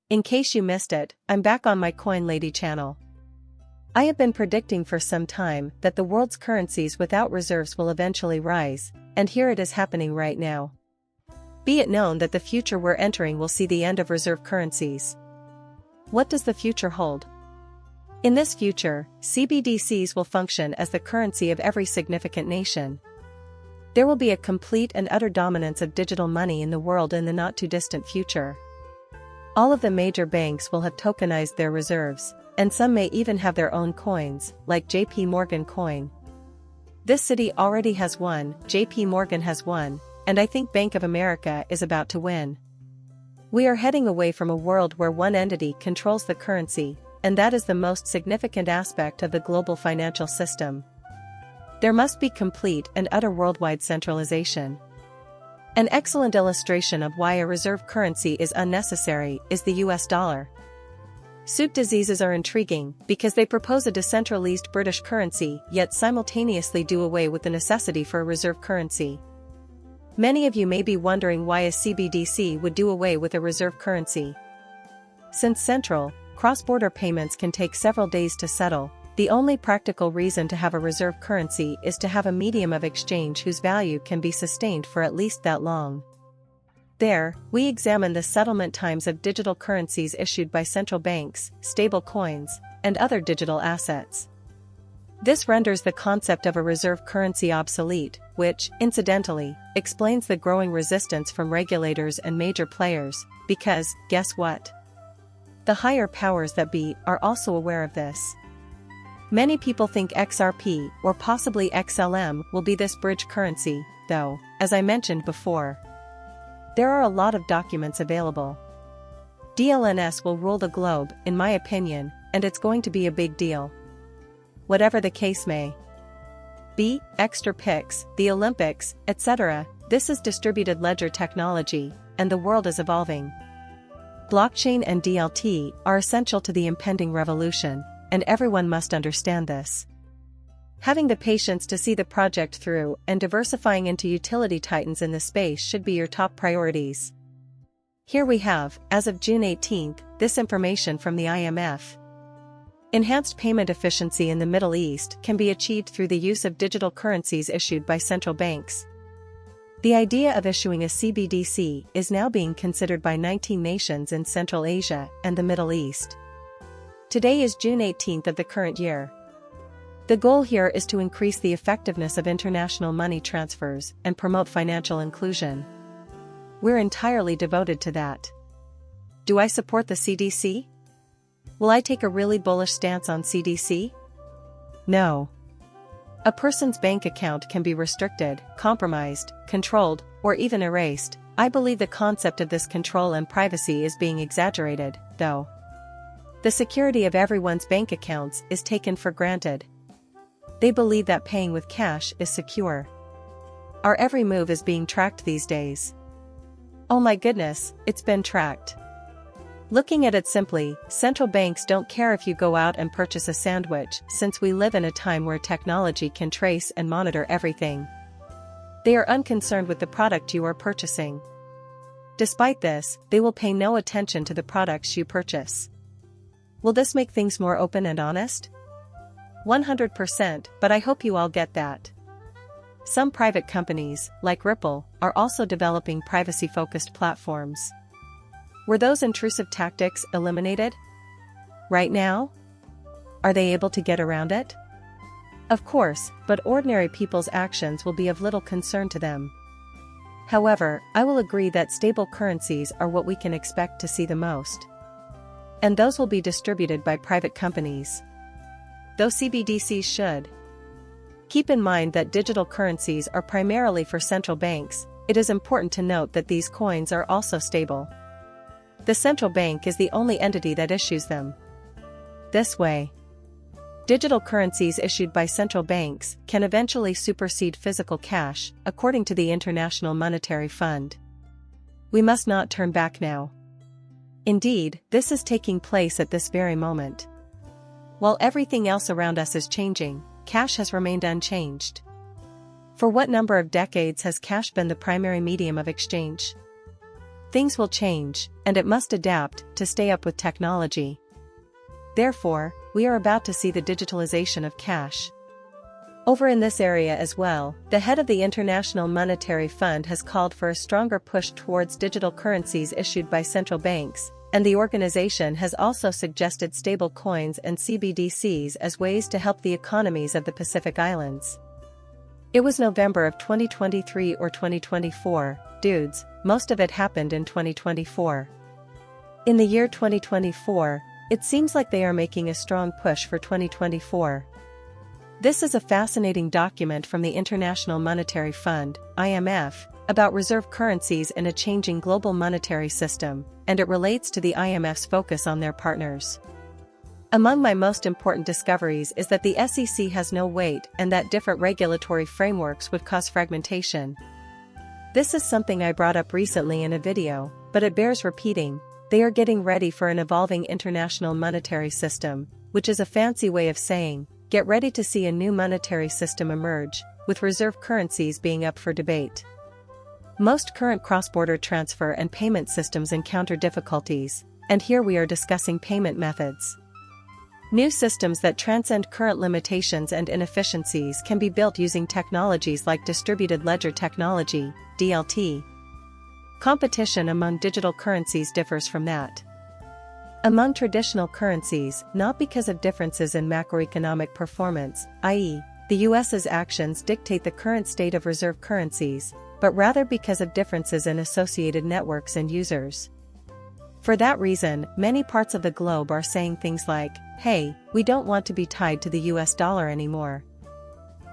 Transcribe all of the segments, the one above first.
In case you missed it, I'm back on my Coin Lady channel. I have been predicting for some time that the world's currencies without reserves will eventually rise, and here it is happening right now. Be it known that the future we're entering will see the end of reserve currencies. What does the future hold? In this future, CBDCs will function as the currency of every significant nation. There will be a complete and utter dominance of digital money in the world in the not-too-distant future. All of the major banks will have tokenized their reserves, and some may even have their own coins, like JP Morgan coin. This city already has one, JP Morgan has one, and I think Bank of America is about to win. We are heading away from a world where one entity controls the currency, and that is the most significant aspect of the global financial system. There must be complete and utter worldwide centralization. An excellent illustration of why a reserve currency is unnecessary is the US dollar. Suit diseases are intriguing because they propose a decentralized British currency yet simultaneously do away with the necessity for a reserve currency. Many of you may be wondering why a CBDC would do away with a reserve currency. Since central, cross-border payments can take several days to settle, the only practical reason to have a reserve currency is to have a medium of exchange whose value can be sustained for at least that long. There, we examine the settlement times of digital currencies issued by central banks, stable coins, and other digital assets. This renders the concept of a reserve currency obsolete, which, incidentally, explains the growing resistance from regulators and major players, because, guess what? The higher powers that be are also aware of this. Many people think XRP or possibly XLM will be this bridge currency, though, as I mentioned before, there are a lot of documents available. DLNS will rule the globe, in my opinion, and it's going to be a big deal. Whatever the case may be, extra picks, the Olympics, etc., this is distributed ledger technology, and the world is evolving. Blockchain and DLT are essential to the impending revolution, and everyone must understand this. Having the patience to see the project through and diversifying into utility titans in the space should be your top priorities. Here we have, as of June 18th, this information from the IMF. Enhanced payment efficiency in the Middle East can be achieved through the use of digital currencies issued by central banks. The idea of issuing a CBDC is now being considered by 19 nations in Central Asia and the Middle East. Today is June 18th of the current year. The goal here is to increase the effectiveness of international money transfers and promote financial inclusion. We're entirely devoted to that. Do I support the CDC? Will I take a really bullish stance on CDC? No. A person's bank account can be restricted, compromised, controlled, or even erased. I believe the concept of this control and privacy is being exaggerated, though. The security of everyone's bank accounts is taken for granted. They believe that paying with cash is secure. Our every move is being tracked these days. Oh my goodness, it's been tracked. Looking at it simply, central banks don't care if you go out and purchase a sandwich, since we live in a time where technology can trace and monitor everything. They are unconcerned with the product you are purchasing. Despite this, they will pay no attention to the products you purchase. Will this make things more open and honest? 100%, but I hope you all get that. Some private companies, like Ripple, are also developing privacy-focused platforms. Were those intrusive tactics eliminated? Right now? Are they able to get around it? Of course, but ordinary people's actions will be of little concern to them. However, I will agree that stable currencies are what we can expect to see the most. And those will be distributed by private companies. Though CBDCs should. Keep in mind that digital currencies are primarily for central banks. It is important to note that these coins are also stable. The central bank is the only entity that issues them. This way, digital currencies issued by central banks can eventually supersede physical cash, according to the International Monetary Fund. We must not turn back now. Indeed, this is taking place at this very moment. While everything else around us is changing, cash has remained unchanged. For what number of decades has cash been the primary medium of exchange? things will change, and it must adapt to stay up with technology. Therefore, we are about to see the digitalization of cash. Over in this area as well, the head of the International Monetary Fund has called for a stronger push towards digital currencies issued by central banks, and the organization has also suggested stable coins and CBDCs as ways to help the economies of the Pacific Islands. It was November of 2023 or 2024, dudes, most of it happened in 2024. In the year 2024, it seems like they are making a strong push for 2024. This is a fascinating document from the International Monetary Fund, IMF, about reserve currencies in a changing global monetary system, and it relates to the IMF's focus on their partners. Among my most important discoveries is that the SEC has no weight and that different regulatory frameworks would cause fragmentation. This is something I brought up recently in a video, but it bears repeating. They are getting ready for an evolving international monetary system, which is a fancy way of saying, get ready to see a new monetary system emerge, with reserve currencies being up for debate. Most current cross-border transfer and payment systems encounter difficulties, and here we are discussing payment methods. New systems that transcend current limitations and inefficiencies can be built using technologies like distributed ledger technology, DLT. Competition among digital currencies differs from that. Among traditional currencies, not because of differences in macroeconomic performance, i.e., the US's actions dictate the current state of reserve currencies, but rather because of differences in associated networks and users. For that reason, many parts of the globe are saying things like, hey, we don't want to be tied to the US dollar anymore.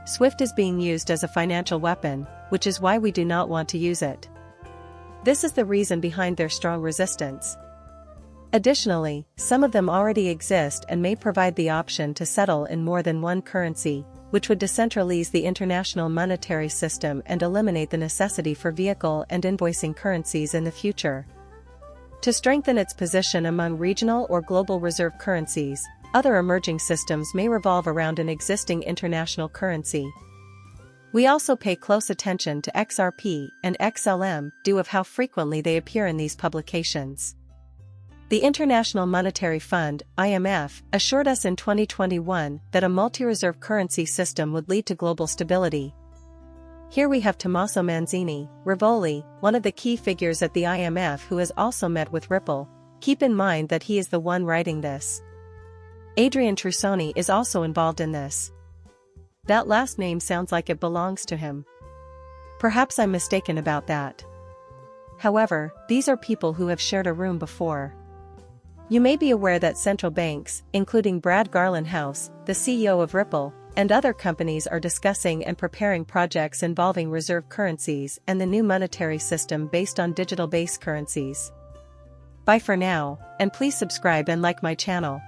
SWIFT is being used as a financial weapon, which is why we do not want to use it. This is the reason behind their strong resistance. Additionally, some of them already exist and may provide the option to settle in more than one currency, which would decentralize the international monetary system and eliminate the necessity for vehicle and invoicing currencies in the future. To strengthen its position among regional or global reserve currencies, other emerging systems may revolve around an existing international currency. We also pay close attention to XRP and XLM due to how frequently they appear in these publications. The International Monetary Fund, IMF, assured us in 2021 that a multi-reserve currency system would lead to global stability. Here we have Tommaso Manzini, Rivoli, one of the key figures at the IMF who has also met with Ripple. Keep in mind that he is the one writing this. Adrian Trussoni is also involved in this. That last name sounds like it belongs to him. Perhaps I'm mistaken about that. However, these are people who have shared a room before. You may be aware that central banks, including Brad Garlinghouse, the CEO of Ripple, and other companies are discussing and preparing projects involving reserve currencies and the new monetary system based on digital-based currencies. Bye for now, and please subscribe and like my channel.